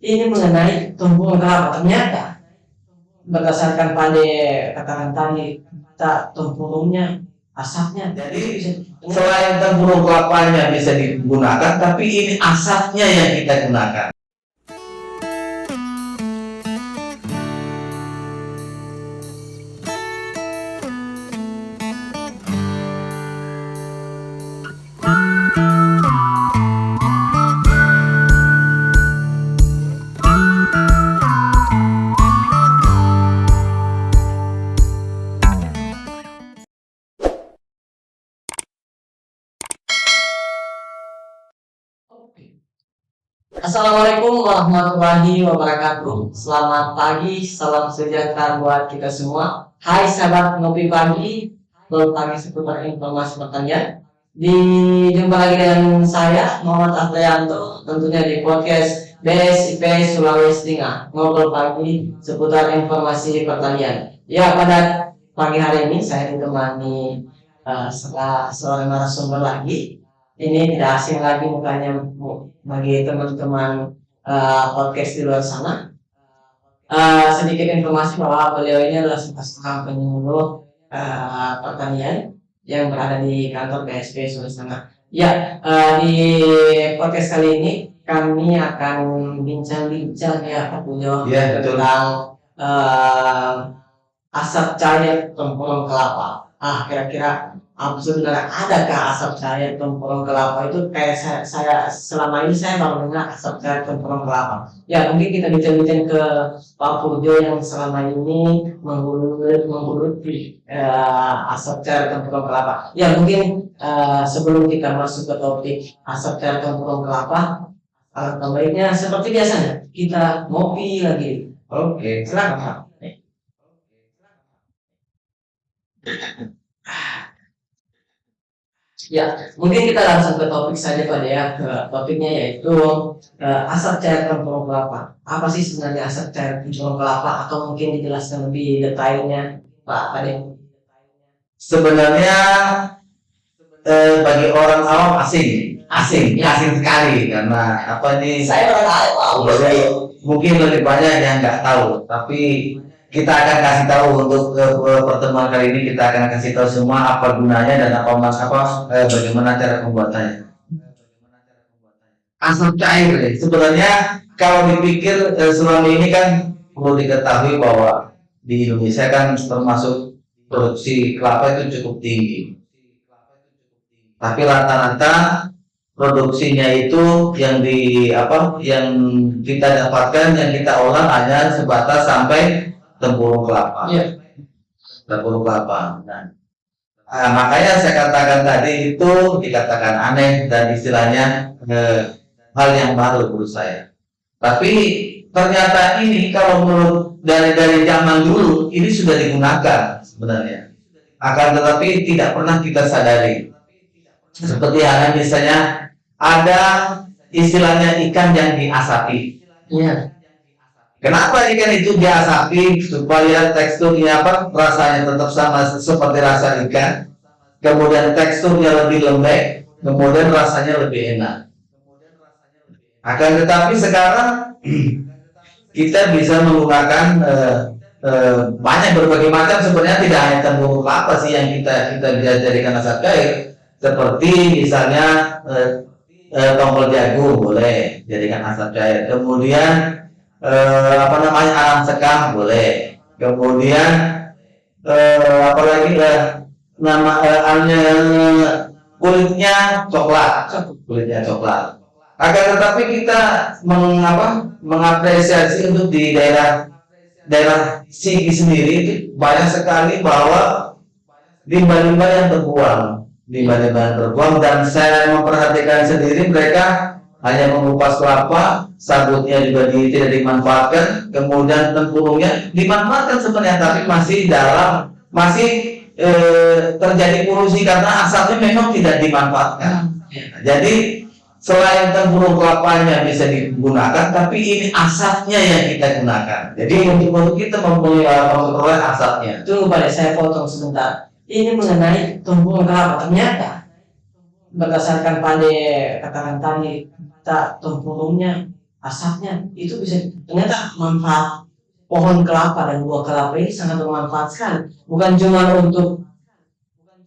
Ini mengenai tumbuhan kelapa. Ternyata berdasarkan pada katakan tadi, kita tempurungnya, asapnya. Jadi selain tempurung kelapanya bisa digunakan, tapi ini asapnya yang kita gunakan. Assalamualaikum warahmatullahi wabarakatuh. Selamat pagi, salam sejahtera buat kita semua. Hai sahabat ngopi pagi, ngopi pagi seputar informasi pertanian. Jumpa lagi dengan saya Muhammad Afrianto, tentunya di podcast BSIP Sulawesi Tengah, ngobrol pagi seputar informasi pertanian. Ya, pada pagi hari ini saya ditemani seorang narasumber lagi. Ini tidak asing lagi mukanya bagi teman-teman podcast di luar sana. Sedikit informasi bahwa beliau ini adalah seorang penyuluh pertanian yang berada di kantor BSP Sulawesi Tengah. Ya, di podcast kali ini kami akan bincang-bincang ya Pak Pujo tentang asap cair tempurung kelapa. Kira-kira sebenarnya adakah asap cair tempurung kelapa itu? Kayak saya selama ini saya baru dengar asap cair tempurung kelapa. Ya, mungkin kita bincang-bincang ke Pak Pujo yang selama ini menggeluti asap cair tempurung kelapa. Ya, mungkin sebelum kita masuk ke topik asap cair tempurung kelapa, baiknya seperti biasanya kita ngopi lagi. Oke, Silakan. Ya, mungkin kita langsung ke topik saja Pak ya. Ke topiknya yaitu asap cair tempurung kelapa. Apa sih sebenarnya asap cair tempurung kelapa, atau mungkin dijelaskan lebih detailnya Pak Ade? sebenarnya bagi orang awam asing sekali, karena apa nih? Saya orang tahu. Mungkin lebih banyak yang nggak tahu, tapi kita akan kasih tahu untuk pertemuan kali ini. Kita akan kasih tahu semua apa gunanya dan bagaimana cara pembuatannya. Asap cair sebenarnya kalau dipikir selama ini kan perlu diketahui bahwa di Indonesia kan termasuk produksi kelapa itu cukup tinggi, tapi rata-rata produksinya itu yang kita dapatkan, yang kita olah hanya sebatas sampai tempurung kelapa. Iya. Tempurung kelapa. Makanya saya katakan tadi itu dikatakan aneh dan istilahnya hal yang baru menurut saya. Tapi ternyata ini kalau menurut dari zaman dulu ini sudah digunakan sebenarnya. Akan tetapi tidak pernah kita sadari. Seperti halnya misalnya ada istilahnya ikan yang diasapi. Iya. Kenapa ikan itu diasapi? Supaya teksturnya rasanya tetap sama seperti rasa ikan, kemudian teksturnya lebih lembek, kemudian rasanya lebih enak. Akan tetapi sekarang kita bisa menggunakan banyak berbagai macam, sebenarnya tidak hanya tempurung kelapa sih yang kita bisa jadikan asap cair, seperti misalnya tongkol jagung boleh jadikan asap cair, kemudian arang sekam boleh, kemudian kulitnya coklat. Akan tetapi kita mengapresiasi untuk di daerah Sigi sendiri itu banyak sekali bahwa limbah-limbah yang terbuang, dan saya memperhatikan sendiri mereka hanya mengupas kelapa, sabutnya juga tidak dimanfaatkan, kemudian tempurungnya dimanfaatkan sebenarnya, tapi masih terjadi polusi karena asapnya memang tidak dimanfaatkan. Jadi selain tempurung kelapanya bisa digunakan, tapi ini asapnya yang kita gunakan. Jadi untuk kita memperoleh asapnya. Tunggu Pak, saya potong sebentar. Ini mengenai tempurung kelapa. Ternyata berdasarkan pada katakan tadi, kita tempurungnya, asapnya itu bisa, ternyata manfaat pohon kelapa dan buah kelapa ini sangat bermanfaat sekali. Bukan cuma untuk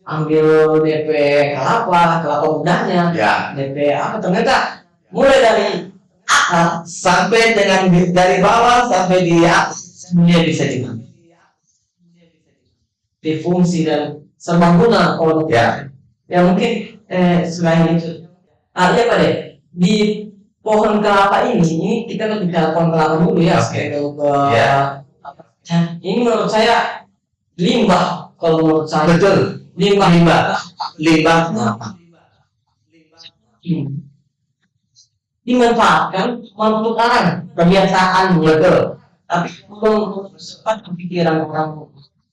ambil DP kelapa mudanya, Ya. DP apa, ternyata mulai dari akar Sampai dengan dari bawah sampai di atas semuanya bisa dimakan. difungsi dan serbaguna kalau Ya. ya mungkin selain itu ya Pak deh, di pohon kelapa ini kita kan bicara pohon kelapa dulu ya. Oke. Ke Ya. ini menurut saya limbah, kalau menurut saya Betul. limbah. Limbah. Dimanfaatkan untuk orang kebiasaan, Betul. tapi belum sempat kepikiran orang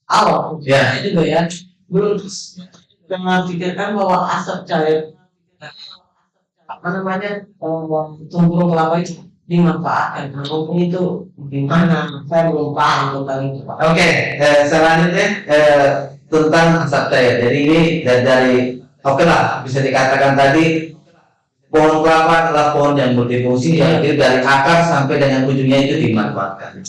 awal Ya. juga ya, belum memikirkan bahwa asap cair apa namanya tempurung kelapa itu dimanfaatkan. Mungkin itu gimana, saya belum paham tentang itu Pak. Oke, selanjutnya tentang asap cair. Jadi ini dari oke lah, bisa dikatakan tadi pohon kelapa adalah pohon yang multifungsi, yaitu dari akar sampai dengan ujungnya itu dimanfaatkan.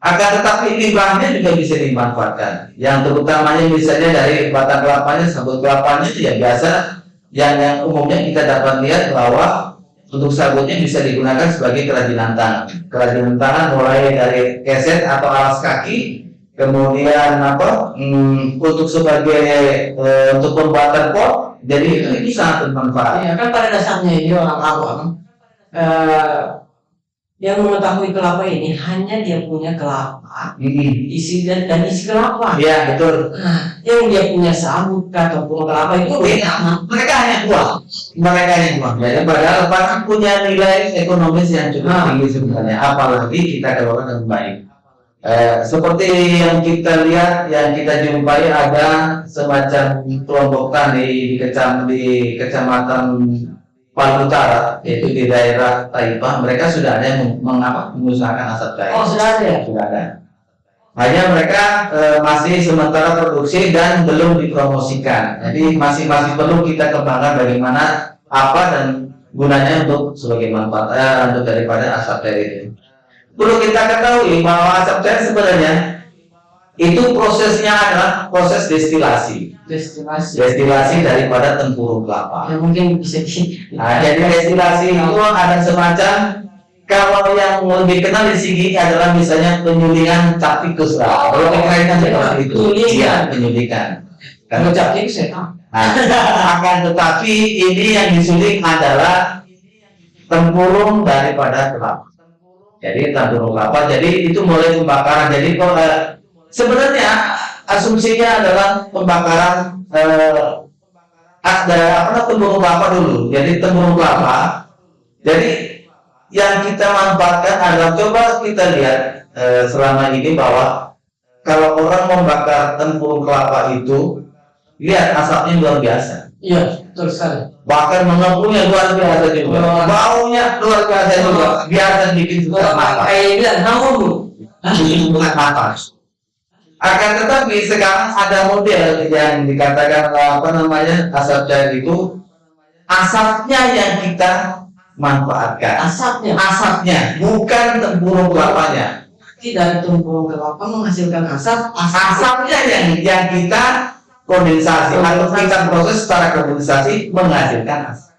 Akan tetapi limbahnya juga bisa dimanfaatkan. Yang terutamanya misalnya dari batang kelapanya, sabut kelapanya itu ya biasa, yang umumnya kita dapat lihat bahwa untuk sabutnya bisa digunakan sebagai kerajinan tangan. Kerajinan tangan mulai dari keset atau alas kaki, kemudian untuk sebagai untuk pembuatan pot. Jadi itu sangat bermanfaat. Ya kan pada dasarnya ini orang awam yang mengetahui kelapa ini hanya dia punya kelapa, isi dan isi kelapa. Iya, betul. Nah, yang dia punya sabut ataupun kelapa itu beda. Mereka hanya uang. Jadi padahal kan punya nilai ekonomis yang cukup tinggi sebenarnya. Apalagi kita kelola dengan baik. Seperti yang kita lihat, yang kita jumpai ada semacam kelompok tani di kecamatan Palu Utara, yaitu di daerah Taipah. Mereka sudah ada yang mengusahakan asap cair. Oh, sudah ada ya? Sudah ada. Hanya mereka masih sementara produksi dan belum dipromosikan. Jadi masih perlu kita kembangkan bagaimana apa dan gunanya untuk sebagai manfaat untuk daripada asap cair itu. Perlu kita ketahui bahwa asap cair sebenarnya itu prosesnya adalah proses destilasi daripada tempurung kelapa. Ya mungkin bisa Nah, jadi destilasi itu ada semacam, kalau yang lebih kenal di sini adalah misalnya penyulingan cap tikus lah. Kalau kaitan seperti itu, iya penyulingan. kalau cap tikus ya. Akan tetapi ini yang disuling adalah tempurung daripada kelapa. Jadi tempurung kelapa. Jadi itu mulai pembakaran. Jadi sebenarnya asumsinya adalah pembakaran tempurung kelapa dulu. Jadi tempurung kelapa. Jadi yang kita manfaatkan adalah, coba kita lihat selama ini bahwa kalau orang membakar tempurung kelapa itu, lihat asapnya luar biasa. Iya, betul sekali. Bahkan mengepulnya luar biasa juga. Baunya luar biasa juga. Biasa bikin susah nafas. Kayak bilang ngawur. Bikin susah nafas. Akan tetapi sekarang ada model yang dikatakan asap cair itu, asapnya yang kita manfaatkan. Asapnya, bukan tempurung kelapanya. Dari tempurung kelapa menghasilkan asap. Asapnya yang kita kondensasi atau kita proses secara kondensasi menghasilkan asap.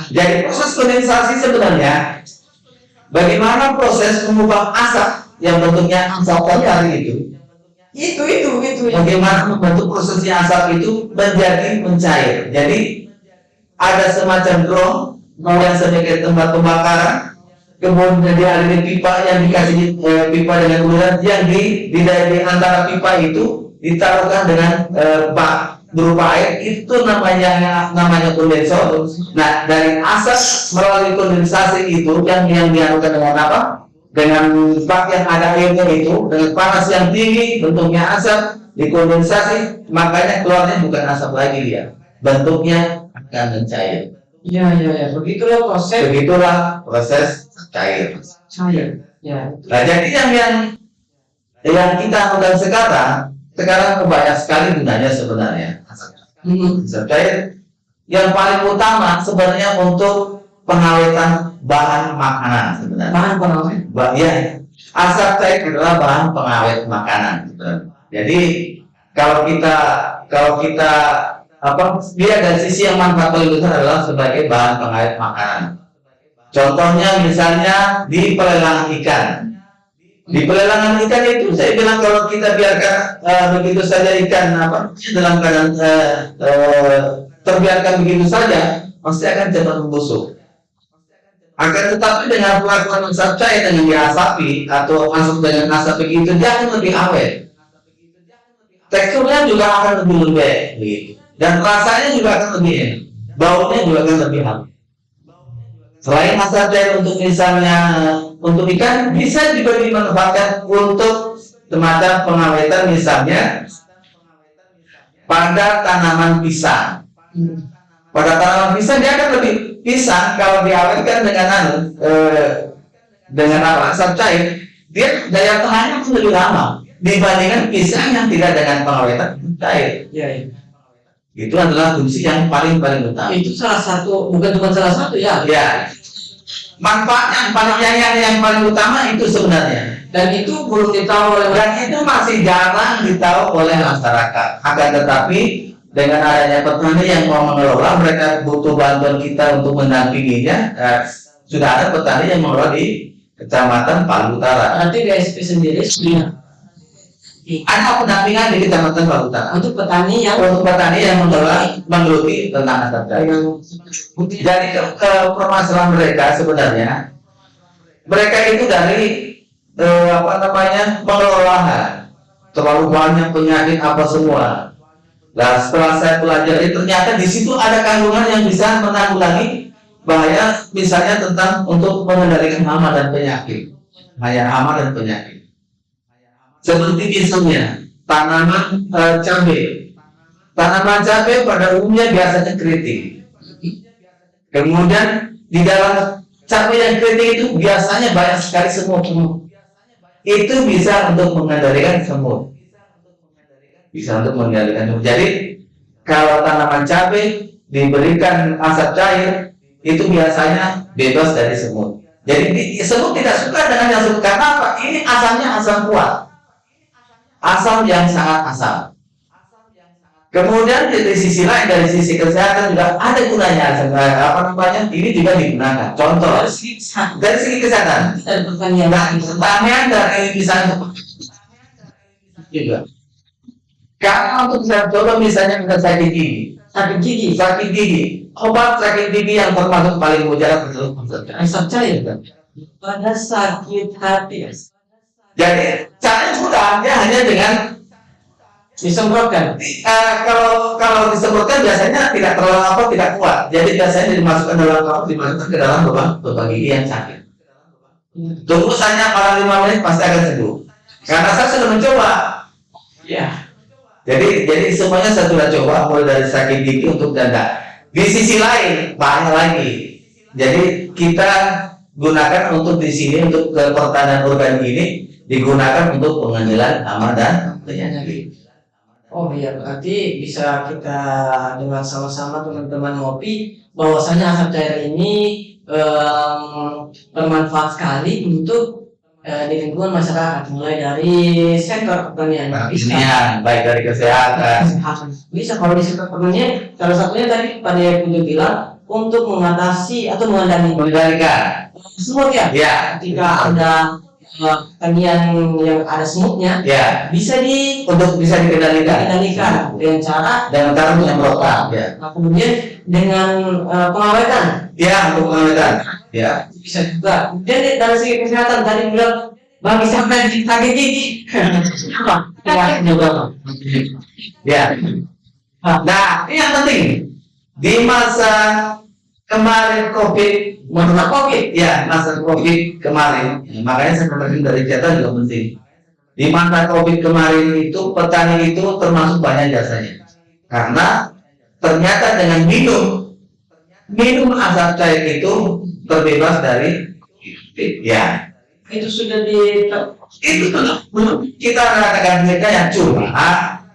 Jadi proses kondensasi sebenarnya bagaimana proses mengubah asap yang bentuknya asap tadi itu bagaimana membentuk prosesnya asap itu menjadi mencair. Jadi ada semacam drum yang sebagai tempat pembakaran, kemudian dialiri pipa yang dikasih pipa dengan udan yang di antara pipa itu ditaruhkan dengan bak berupa air, itu namanya kondensor. Nah, dari asap melalui kondensasi itu yang dianukan dengan apa? Dengan bak yang ada airnya itu, dengan panas yang tinggi, bentuknya asap dikondensasi, makanya keluarnya bukan asap lagi dia, bentuknya akan mencair. Iya, begitulah proses cair. Ya. Nah, jadi yang kita lakukan sekarang banyak sekali gunanya sebenarnya. Asap cair yang paling utama sebenarnya untuk pengawetan bahan makanan sebenarnya. Bahan pengawet. Ya, asap cair adalah bahan pengawet makanan. Jadi kalau kita dia dari sisi yang manfaat paling besar adalah sebagai bahan pengawet makanan. Contohnya misalnya di pelelangan ikan. Di pelelangan ikan itu saya bilang kalau kita biarkan begitu saja ikan dalam keadaan terbiarkan begitu saja, pasti akan cepat membusuk. Akan tetapi dengan pelakuan asap cair dengan diasapi atau masuk dengan asap begitu, dia akan lebih awet. Teksturnya juga akan lebih lembek, dan rasanya juga akan lebih enak. Baunya juga akan lebih halus. Selain asap cair untuk misalnya untuk ikan, bisa juga dimanfaatkan untuk semacam pengawetan misalnya pada tanaman pisang. Pada tanaman pisang dia akan lebih pisang kalau diawetkan dengan asap cair, dia daya tahannya pun lebih lama dibandingkan pisang yang tidak dengan pengawetan cair. Ya. Itu adalah fungsi yang paling utama. Itu salah satu, bukan cuma salah satu ya. Ya. Manfaatnya yang paling utama itu sebenarnya. Dan itu belum ditahu oleh Dan itu masih jarang ditahu oleh masyarakat. Akan tetapi dengan adanya petani yang mau mengelola, mereka butuh bantuan kita untuk mendampinginya. Sudah ada petani yang mengelola di Kecamatan Palu Utara. Nanti DSP sendiri sudah Ada pendampingan di Kecamatan Palu Utara untuk petani yang menggeluti tentang asap cair. Jadi permasalahan mereka sebenarnya, mereka itu dari pengelolaan, terlalu banyak penyakit apa semua. Nah, setelah saya pelajari, ternyata di situ ada kandungan yang bisa menanggulangi bahaya, misalnya tentang untuk mengendalikan hama dan penyakit. Hama dan penyakit. Seperti misalnya tanaman cabai. Tanaman cabai pada umumnya biasanya keriting. Kemudian di dalam cabai yang keriting itu biasanya banyak sekali semut. Itu bisa untuk mengendalikan semut. Jadi kalau tanaman cabai diberikan asap cair, itu biasanya bebas dari semut. Jadi semut tidak suka dengan yang semut. Karena apa? Ini asamnya asam kuat, asam yang sangat asam. Kemudian dari sisi lain, dari sisi kesehatan juga ada gunanya. Ini juga digunakan. Contoh dari segi kesehatan, pertanian dari misalnya juga. Karena untuk coba misalnya sakit gigi, obat sakit gigi yang termasuk paling mujarab itu asap cair. Pada sakit hati. Jadi caranya mudah, dia hanya dengan disemprotkan. Kalau disemprotkan biasanya tidak kuat. Jadi biasanya dimasukkan dimasukkan ke dalam lubang gigi yang sakit. Tunggu saja pada 5 menit pasti akan sembuh. Karena saya sudah mencoba. Ya. Jadi semuanya saya sudah coba, mulai dari sakit gigi untuk dada. Di sisi lain banyak lagi. Jadi kita gunakan untuk di sini untuk pertanian organik ini digunakan untuk pengendalian hama dan penyakit. Oh iya, berarti bisa kita dengar sama-sama teman-teman ngopi bahwasanya asap cair ini bermanfaat sekali untuk di lingkungan masyarakat, mulai dari sektor pertanian, baik dari kesehatan. Bisa kalau di sektor pertanian, salah satunya tadi Pak Dewa Pujo bilang untuk mengatasi atau mengendalikan semut ya. Ketika ada pertanian yang ada semutnya, bisa dikendalikan dengan cara menyemprotkan. Nah, kemudian dengan pengawetan. Untuk pengawetan. Bisa juga. Kemudian dari segi kesehatan tadi bilang bagi sampai sakit gigi. Nah, ini yang penting di masa kemarin masa COVID kemarin, makanya saya katakan dari data juga penting. Di masa COVID kemarin itu petani itu termasuk banyak jasanya, karena ternyata dengan minum asap cair itu terbebas dari itu sudah kita katakan mereka yang cuma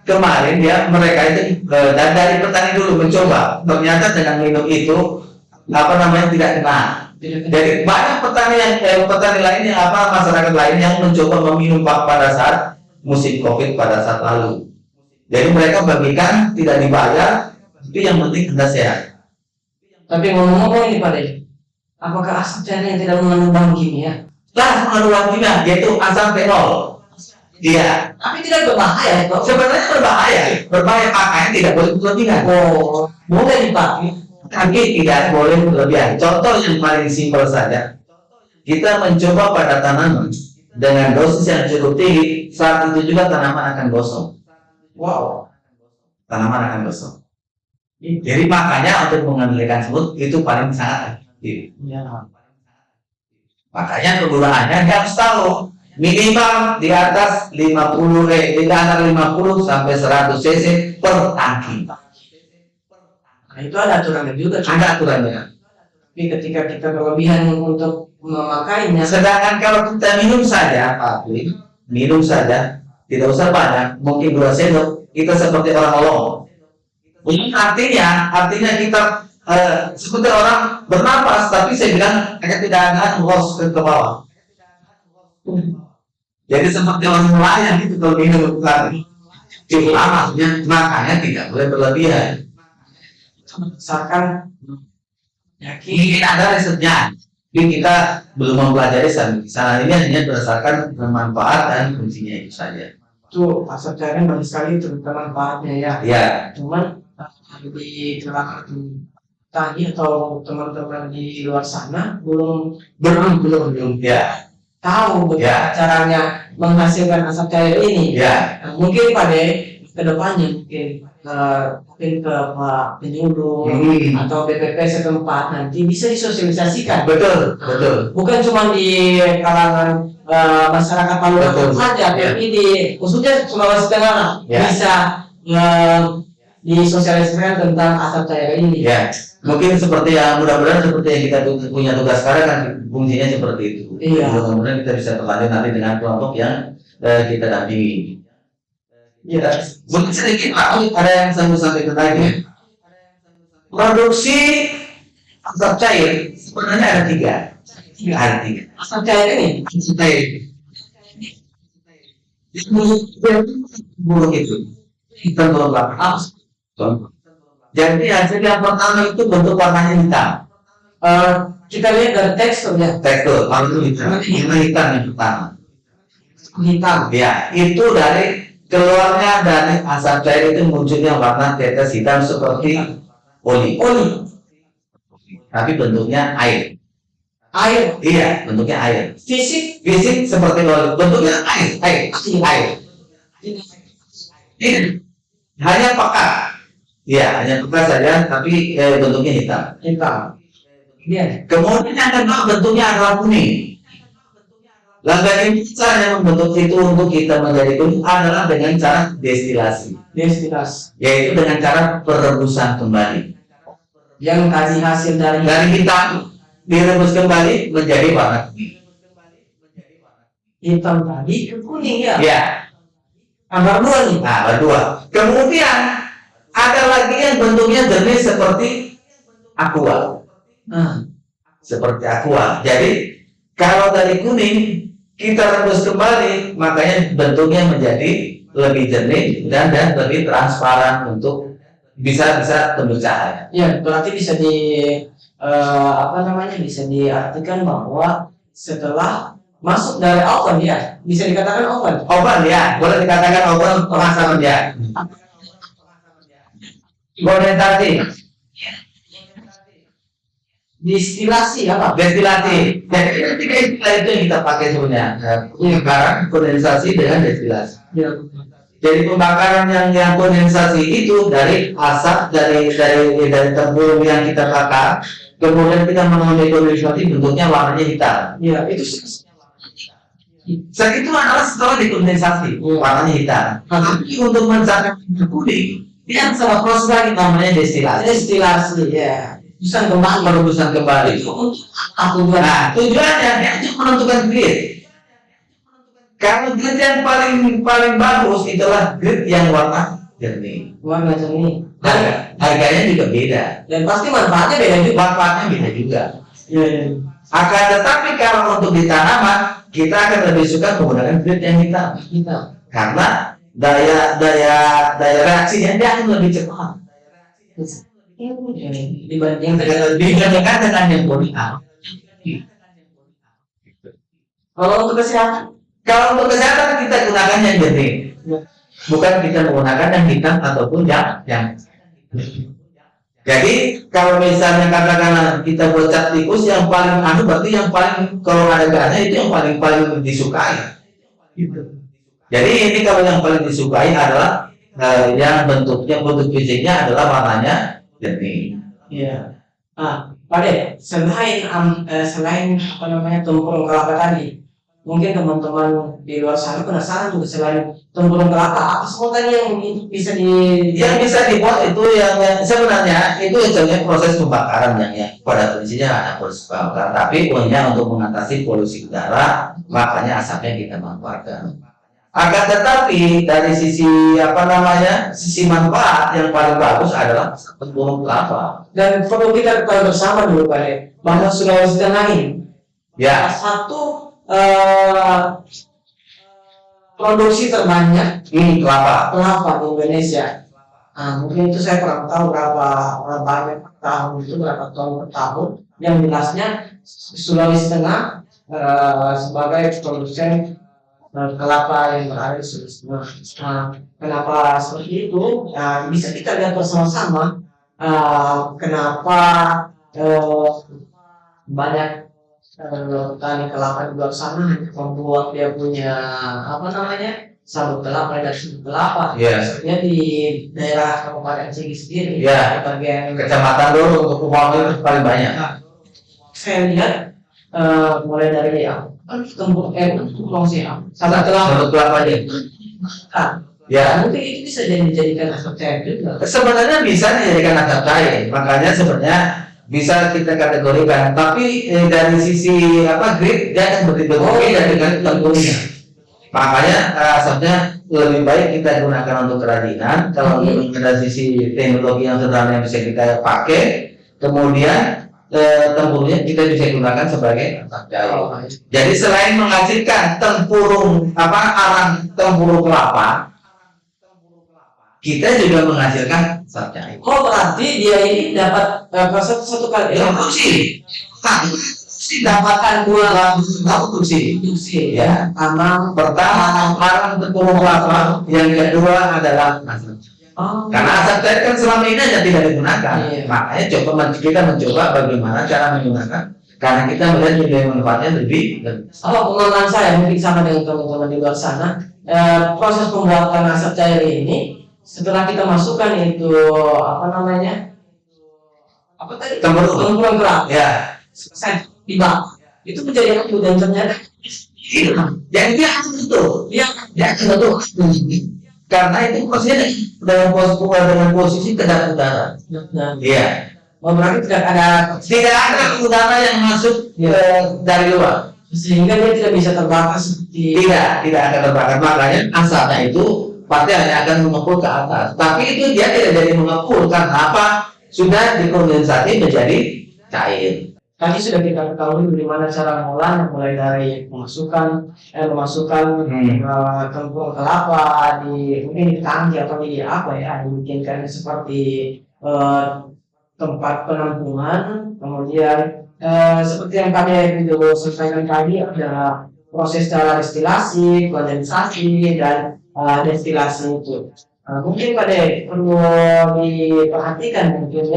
kemarin mereka itu dari petani dulu mencoba, ternyata dengan minum itu tidak Jadi banyak petani lain yang masyarakat lain yang mencoba meminum pada saat musim COVID pada saat lalu. Jadi mereka bagikan tidak dibayar, tapi yang penting Anda sehat. Tapi ngomong-ngomong ini Pak De, apakah asap cair yang tidak mengandung bahan kimia? Lah mengandung kimia yaitu asam fenol. Iya. Tapi tidak berbahaya kok. Sebenarnya berbahaya makanya tidak boleh berlebihan. Oh, boleh dipakai. Tapi tidak boleh berlebihan. Contoh yang paling simpel saja, kita mencoba pada tanaman dengan dosis yang cukup tinggi, saat itu juga tanaman akan gosong. Wow, Tanaman akan gosong. Jadi makanya untuk mengendalikan semut itu paling sangat efektif. ya. Makanya penggunaannya dia harus tahu minimal di atas 50 di antara 50 sampai 100 cc per tangki. Nah, itu ada aturannya juga. Ada aturannya. Tapi ketika kita berlebihan untuk memakainya, Sedangkan kalau kita minum saja, Pak Dwi, minum saja, tidak usah banyak, mungkin 2 sendok, kita seperti orang lolong. Artinya kita seperti orang bernapas, tapi saya bilang agak tidak akan los ke bawah. Jadi seperti orang nelayan itu kalau minum cukup maksudnya, makanya tidak boleh berlebihan. berdasarkan yakin. Ini ada risetnya, tapi kita belum mempelajari sana ini hanya berdasarkan manfaat dan fungsinya itu saja. Itu asap cair banyak sekali terutama manfaatnya ya. Ya, Cuman di kalangan tadi atau teman-teman di luar sana belum ya, tahu bagaimana caranya menghasilkan asap cair ini. ya. Nah, mungkin pada kedepannya mungkin ke Pak Penyuluh atau BPP setempat nanti bisa disosialisasikan. Betul. Bukan cuma di kalangan masyarakat Palu saja, tapi di khususnya Sulawesi Tengah Ya. bisa disosialisasikan tentang asap cair ini. Ya, mungkin seperti yang mudah-mudahan seperti yang kita punya tugas sekarang kan fungsinya seperti itu. Iya. Mudah-mudahan kita bisa berlanjut nanti dengan kelompok yang kita dampingi. Iya. Mungkin sedikit Pak, ada yang saya mau sampaikan lagi. Produksi asap cair sebenarnya ada tiga. Asap cair ini Asap cair. Buruk itu. Kita belakang. Jadi hasil yang pertama itu bentuk warnanya hitam. kita lihat dari teksturnya Tekstur, warna hitam. Warna hitam yang pertama. hitam. Ya, itu dari keluarnya dari asap cair itu munculnya warna tetes hitam seperti oli. Tapi bentuknya air. Air Iya, bentuknya air. fisik Fisik seperti oli, bentuknya air. Ini hanya pekat. Iya, hanya pekat saja, tapi bentuknya hitam. hitam. Iya. Kemudian yang kedua bentuknya adalah kuning. Langkah ini cara membentuk itu untuk kita menjadi kuning adalah dengan cara destilasi, yaitu dengan cara perebusan kembali. Yang tadi hasil dari Hitam direbus kembali menjadi warna kuning. hitam tadi ke kuning ya. Ya, Gambar dua nih. nah berdua. Kemudian ada lagi yang bentuknya jernih seperti aqua. Seperti aqua. Jadi kalau dari kuning kita rebus kembali, makanya bentuknya menjadi lebih jernih dan lebih transparan untuk bisa tembus cahaya. Ya, berarti bisa bisa diartikan bahwa setelah masuk dari oven ya, bisa dikatakan oven. Oven ya, boleh dikatakan oven pemasaran ya. Kondensasi, Distilasi apa? destilasi. Jadi tiga istilah itu yang kita pakai sebenarnya. Pembakaran, kondensasi dengan destilasi. Ya. Jadi pembakaran yang kondensasi itu dari asap dari tempurung yang kita bakar, kemudian kita mengambil kondensasi bentuknya warnanya hitam. Ya, itu Itu adalah setelah dikondensasi warnanya hitam. Tapi untuk mencapai kuning, dia sama proses lagi namanya destilasi. destilasi ya. Bisa Perebusan kembali. untuk apa tujuan? Nah, tujuannya dia untuk menentukan grade. Kalau grade yang paling bagus itulah grade yang warna jernih. Warna jernih. Harganya juga beda. Dan pasti manfaatnya beda juga. Manfaatnya beda juga. Ya. Akan tetapi kalau untuk di tanaman, kita akan lebih suka menggunakan grid yang hitam. Karena daya reaksinya dia akan lebih cepat. Dibandingkan dengan yang kuning. Kalau untuk kesehatan? Kalau untuk kesehatan kita gunakan yang jernih. Bukan kita menggunakan yang hitam ataupun yang. Jadi kalau misalnya katakanlah kita buat cat tikus yang paling berarti yang paling kalau ada gasnya itu yang paling disukai. Jadi ini kalau yang paling disukai adalah bentuk fisiknya adalah warnanya jernih. Iya. Pak De, selain apa namanya tempurung kelapa tadi, mungkin teman-teman di luar sana penasaran juga selain tempurung kelapa apa semua tadi yang bisa dibuat itu yang sebenarnya itu contohnya proses pembakaran yang pada prinsipnya ada proses pembakaran, tapi punya untuk mengatasi polusi udara, makanya asapnya kita manfaatkan. Akan tetapi dari sisi sisi manfaat yang paling bagus adalah tempurung kelapa. Dan perlu kita ketahui bersama dulu Pak De, bahwa Sulawesi Tengah ini satu produksi terbanyak kelapa di Indonesia. Mungkin itu saya kurang tahu berapa banyak per tahun itu, berapa ton per tahun. Yang jelasnya Sulawesi Tengah sebagai produsen kelapa yang berada di Sulawesi Tengah. Kenapa seperti itu? Bisa kita lihat bersama-sama kenapa banyak petani kelapa di luar sana membuat dia punya sabut kelapa dan sabut kelapa. Sebenarnya di daerah Kabupaten Sigi sendiri, di bagian kecamatan dulu untuk Kupang itu paling banyak. Saya lihat mulai dari sabut kelapa aja. Mungkin itu bisa dijadikan asap cair juga. Sebenarnya bisa dijadikan asap cair, makanya sebenarnya bisa kita kategorikan, tapi dari sisi grid dia akan berbeda dengan tempurungnya. Makanya asapnya lebih baik kita gunakan untuk kerajinan. Kalau dari sisi teknologi yang sederhana yang bisa kita pakai, kemudian tempurungnya kita bisa gunakan sebagai asap cair. Jadi selain menghasilkan arang tempurung kelapa, kita juga menghasilkan asap cair. Berarti dia ini dapat satu kali produksi. Dapatkan dua produksi. Ya. Pertama arang tempurung kelapa, yang kedua adalah asap. Karena asap cair kan selama ini aja tidak digunakan. Makanya kita mencoba bagaimana cara menggunakan. Karena kita melihat nilai manfaatnya lebih. Pengalaman saya mungkin sama dengan teman-teman di luar sana. Proses pembuatan asap cair ini setelah kita masukkan itu tempurung kelapa, selesai dibakar, itu menjadi abu dan ternyata yang dia betul, karena itu prosesnya dengan posisi kedap udara. Berarti tidak ada udara yang masuk dari luar, sehingga dia tidak bisa terbakar seperti tidak akan terbakar. Makanya asapnya itu pasti hanya akan mengepul ke atas, tapi itu dia tidak jadi mengepul karena apa? Sudah dikondensasi menjadi cair. Tadi sudah kita ketahui bagaimana cara mengolahnya, mulai dari memasukkan tempurung kelapa mungkin di tangki atau dibikinkan seperti tempat penampungan. Kemudian seperti yang kami sampaikan tadi, ada proses cara destilasi, kondensasi, dan destilasi itu. Mungkin perlu diperhatikan mungkin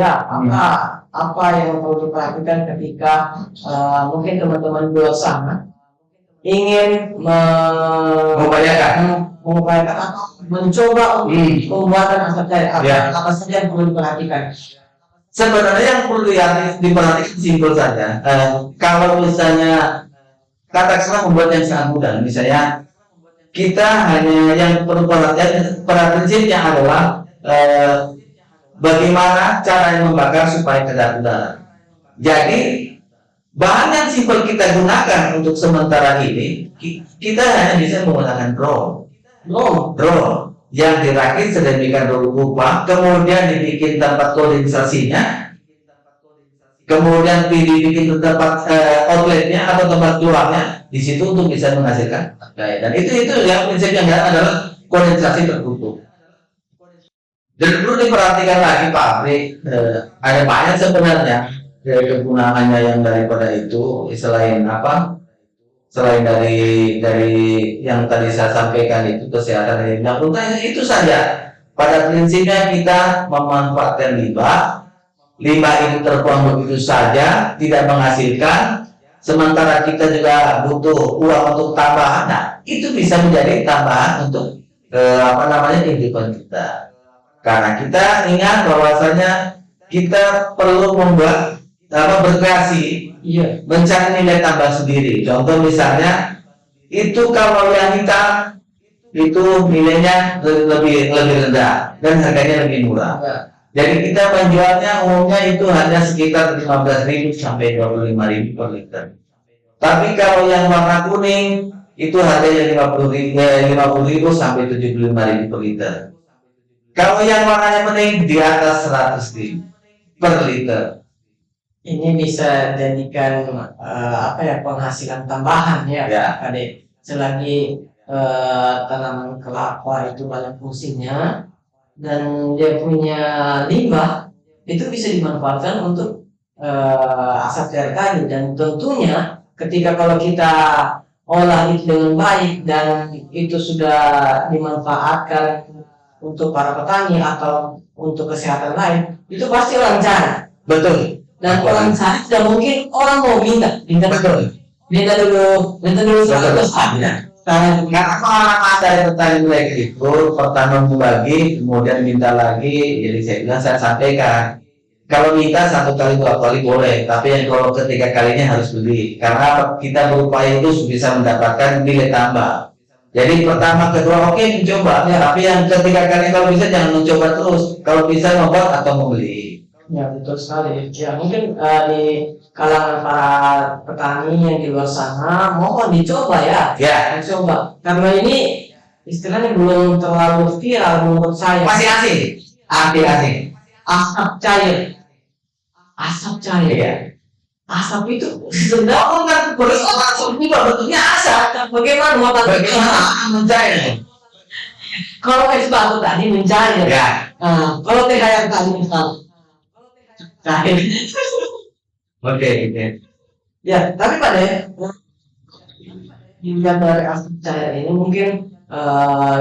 apa yang perlu diperhatikan ketika mungkin teman-teman di luar sana ingin mengupayakan atau mencoba untuk pembuatan asap cair. Apa saja yang perlu diperhatikan? Sebenarnya yang perlu diperhatikan simpel saja. Kalau misalnya katakanlah membuat yang sangat mudah, misalnya kita hanya yang perlu perhatian pada prinsipnya adalah bagaimana cara membakar supaya kedap udara. Jadi bahan yang simpel kita gunakan untuk sementara ini, kita hanya bisa menggunakan drone yang dirakit sedemikian rupa, kemudian dibikin tempat kondensasinya, kemudian dibikin tempat outletnya atau tempat keluarnya di situ untuk bisa menghasilkan daya. Dan itu yang prinsip yang adalah kondensasi tertutup. Dan perlu diperhatikan lagi pabrik, ada banyak sebenarnya kegunaannya yang daripada itu selain apa? Selain dari yang tadi saya sampaikan itu kesehatan yang itu saja. Pada prinsipnya kita memanfaatkan limbah ini terbuang begitu saja, tidak menghasilkan, sementara kita juga butuh uang untuk tambahan. Nah, itu bisa menjadi tambahan untuk kehidupan kita. Karena kita ingat bahwasanya kita perlu membuat berkreasi, mencari nilai tambah sendiri. Contoh misalnya itu kalau yang hitam itu nilainya lebih rendah dan harganya lebih murah. Jadi kita menjualnya umumnya itu hanya sekitar 15.000 sampai 25.000 per liter. Tapi kalau yang warna kuning itu harganya 50.000 sampai 75.000 per liter. Kalau yang warnanya kuning di atas 100.000 per liter. Ini bisa jadikan penghasilan tambahan ya. Adik. Selagi tanaman kelapa itu banyak fungsinya dan dia punya limbah, itu bisa dimanfaatkan untuk asap cair tadi. Dan tentunya ketika kalau kita olah itu dengan baik dan itu sudah dimanfaatkan untuk para petani atau untuk kesehatan lain, itu pasti orang cari. Betul. Dan orang cari tidak mungkin orang mau minta. Betul. Minta dulu terus ada. Karena pengalaman dari petani mereka itu pertama membagi, kemudian minta lagi. Jadi saya bilang, saya sampaikan kalau minta 1 kali 2 kali boleh, tapi yang kalau ketiga kalinya harus beli, karena kita berupaya itu bisa mendapatkan nilai tambah. Jadi pertama kedua oke mencoba ya, tapi yang ketiga kali kalau bisa jangan mencoba terus, kalau bisa membuat atau membeli. Ya betul sekali. Ya mungkin di kalangan para petani yang di luar sana mohon dicoba ya. Dicoba. Karena ini istilahnya belum terlalu viral menurut saya. Masih asing. Asap cair. Ya. Asap itu sebenarnya asap ini bentuknya asap. Bagaimana mau mencair? Kalau es batu tadi mencair. Ya. Kalau teh kayak tadi misalnya. Cair. Oke. Ya, tapi pada dilihat dari asap cair ini mungkin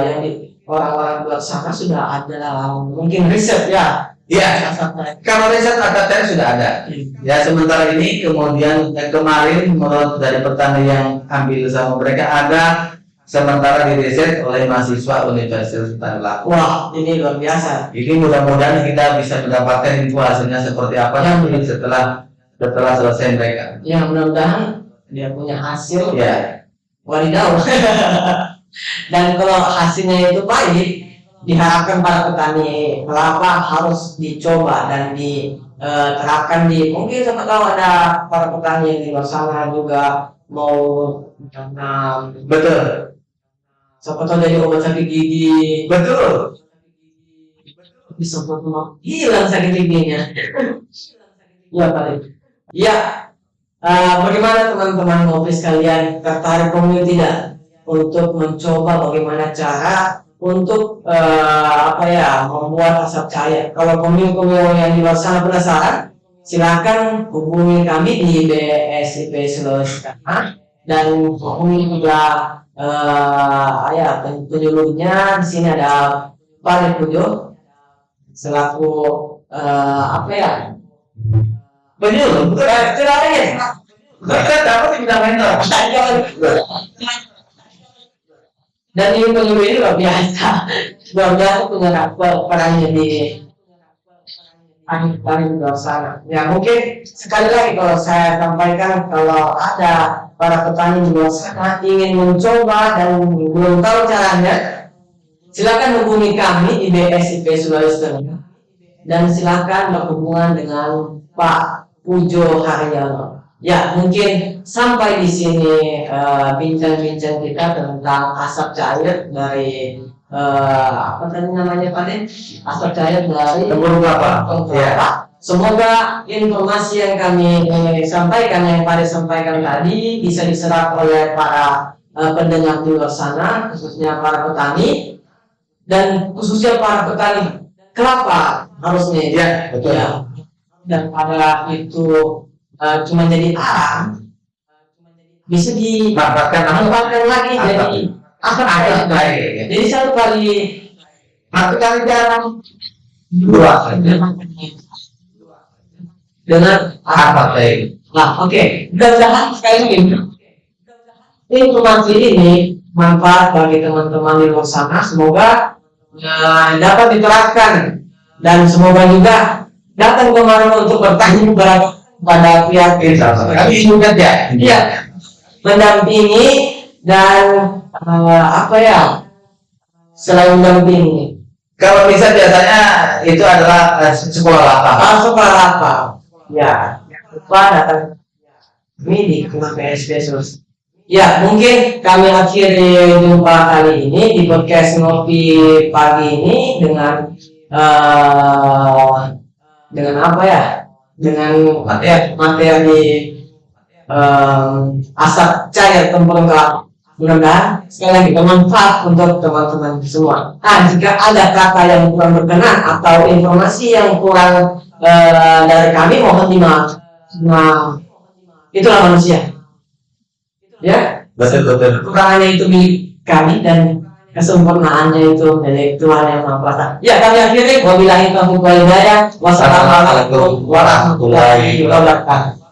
yang orang-orang luar sana sudah ada mungkin riset ya. Iya. Kalau riset asap cair sudah ada. Ya sementara ini kemudian kemarin menurut dari petani yang ambil sama mereka ada sementara diriset oleh mahasiswa Universitas Tanggerang. Wah, ini luar biasa. Ini mudah-mudahan kita bisa mendapatkan info hasilnya seperti apa setelah selesai mereka. Ya mudah-mudahan dia punya hasil. Ya. Wadidaw. Dan kalau hasilnya itu baik, diharapkan para petani kelapa harus dicoba dan diterapkan di mungkin siapa tahu ada para petani yang di luar sana juga mau tanam. Betul. Siapa tahu jadi obat sakit gigi. Betul. Bisa buat hilang sakit giginya. Ya Pak. Ya. Bagaimana teman-teman ngopi sekalian, tertarik pemilu tidak untuk mencoba bagaimana cara untuk membuat asap cair? Kalau pemilu yang di luar sana penasaran, silakan hubungi kami di BSIP Sulawesi Tengah dan hubungi juga penyuluhnya. Di sini ada Pak Pujo selaku penyuluh. Tidak lain. Kita dapat bidang mentor. Dan ini penyuluh ini luar biasa punya perannya di paling luar sana. Ya mungkin sekali lagi kalau saya sampaikan, kalau ada para petani di luar sana ingin mencoba dan belum tahu caranya, silakan hubungi kami di BSIP Sulawesi Tengah dan silakan berhubungan dengan Pak Pujo Haryono. Ya mungkin sampai di sini bincang-bincang kita tentang asap cair dari apa tadi namanya Pak Den? Asap cair dari Kebun kelapa. Ya. Semoga informasi yang kami sampaikan, yang Pak sampaikan tadi, bisa diserap oleh para pendengar di luar sana, khususnya para petani, dan khususnya para petani kelapa harusnya. Ya, betul. Ya. Dan pada itu cuma jadi arang, bisa dimanfaatkan lagi jadi apa ya? Jadi satu kali jalan dua dengan Apa baik? nah oke, mudah-mudahan sekali lagi informasi ini manfaat bagi teman-teman di luar sana. Semoga dapat diterapkan dan semoga juga datang kemarin untuk bertanya pada pihak Kami juga ya. Iya, mendampingi dan selain mendampingi Kalau bisa biasanya itu adalah sekolah lapang. sekolah lapang ya lupa datang ini di PSP sus. Ya mungkin kami akhiri jumpa kali ini di podcast ngopi pagi ini dengan apa ya, dengan materi asap cair tempurung kelapa. Mudah-mudahan sekali lagi bermanfaat untuk teman-teman semua. Jika ada kata yang kurang berkenan atau informasi yang kurang dari kami, mohon dimaaf. Nah, itulah manusia. Ya, Betul. kekurangannya itu milik kami dan kesempurnaannya itu milik Tuhan yang Maha Kuasa. Ya, kami akhiri wabillahi taufiq wal hidayah. Wassalamualaikum warahmatullahi wabarakatuh.